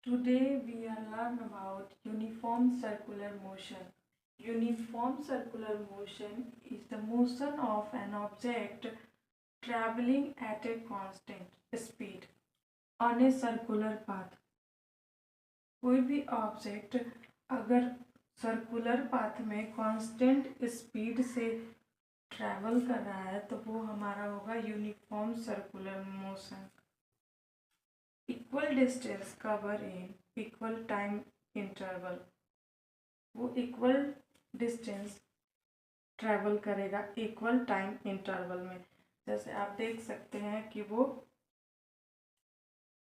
Today we are learn about uniform circular motion. Uniform circular motion is the motion of an object traveling at a constant speed on a circular path. कोई भी object अगर circular path में constant speed से travel कर रहा है तो वो हमारा होगा uniform circular motion. Equal distance cover in equal time interval. वो इक्वल डिस्टेंस ट्रैवल करेगा इक्वल टाइम इंटरवल में. जैसे आप देख सकते हैं कि वो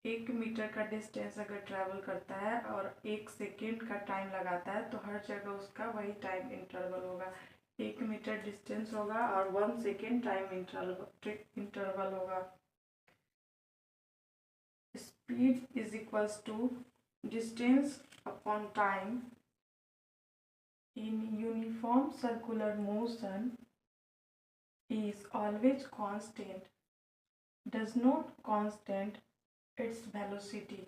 1 मीटर का डिस्टेंस अगर ट्रैवल करता है और 1 सेकेंड का टाइम लगाता है तो हर जगह उसका वही टाइम इंटरवल होगा. 1 मीटर डिस्टेंस होगा और 1 सेकेंड टाइम इंटरवल होगा. Speed is equals to distance upon time. In uniform circular motion is always constant, does not constant its velocity.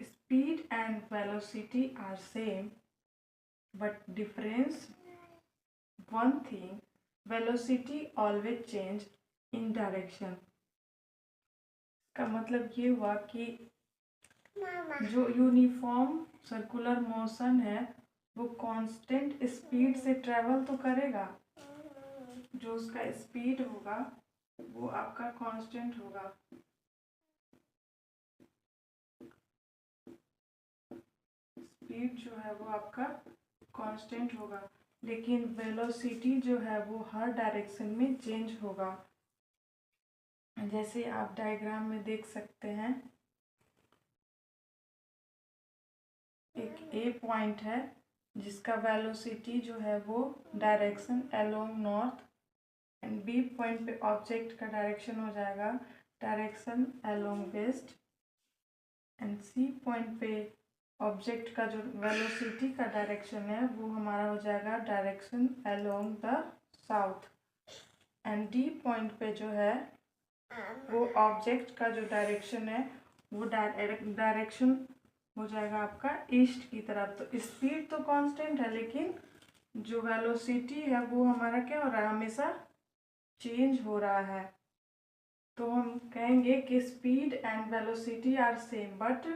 Speed and velocity are same, but difference one thing, velocity always change in direction. का मतलब ये हुआ कि जो uniform circular motion है वो constant speed से travel तो करेगा. जो उसका स्पीड होगा वो आपका कांस्टेंट होगा. स्पीड जो है वो आपका कांस्टेंट होगा, लेकिन वेलोसिटी जो है वो हर डायरेक्शन में चेंज होगा. जैसे आप डायग्राम में देख सकते हैं, एक ए पॉइंट है जिसका वेलोसिटी जो है वो direction along north, and B point पे ऑब्जेक्ट का डायरेक्शन हो जाएगा direction along west, and C point पे ऑब्जेक्ट का जो वेलोसिटी का डायरेक्शन है वो हमारा हो जाएगा direction along the south, and D point पे जो है वो ऑब्जेक्ट का जो डायरेक्शन है वो डायरेक्शन हो जाएगा आपका ईस्ट की तरफ. तो स्पीड तो कांस्टेंट है लेकिन जो वेलोसिटी है वो हमारा क्या हो रहा है, हमेशा चेंज हो रहा है. तो हम कहेंगे कि speed and velocity are same but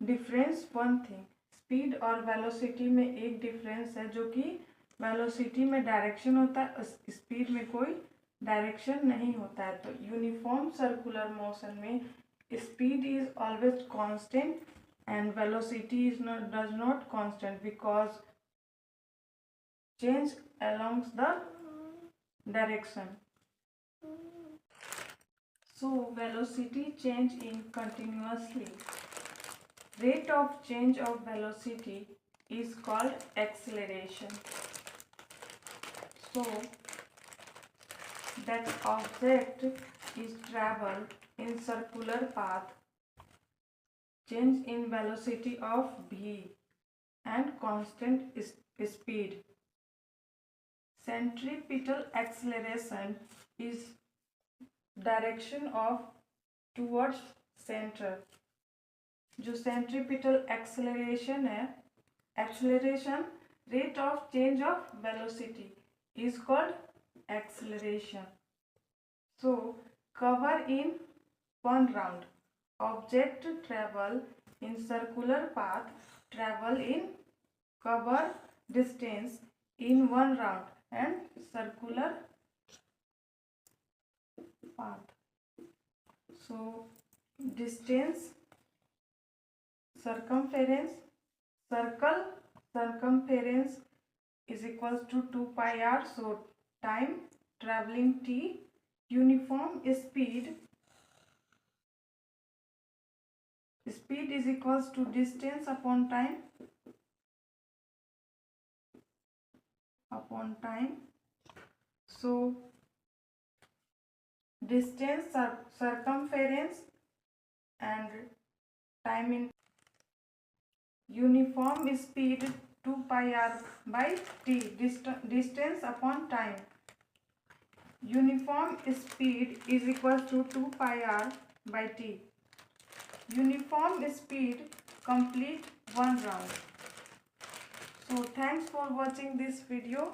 difference one thing. Speed और वेलोसिटी में एक डिफरेंस है जो कि वेलोसिटी में डायरेक्शन होता है, स्पीड में कोई डायरेक्शन नहीं होता है. तो यूनिफॉर्म सर्कुलर मोशन में speed is always constant and velocity does not constant because change along the direction. So velocity change in continuously. Rate of change of velocity is called acceleration. So that object is travel in circular path, change in velocity of v and constant speed. Centripetal acceleration is direction of towards center. जो centripetal acceleration है, acceleration rate of change of velocity is called acceleration. So cover in one round. Object travel in circular path, travel in cover distance in one round and circular path. So distance, circumference, circumference is equals to 2 pi r. So time traveling t, uniform speed is equals to distance upon time So distance, circumference and time in uniform speed 2 pi r by t, distance upon time. Uniform speed is equals to 2 pi r by t. uniform speed, complete one round. So thanks for watching this video.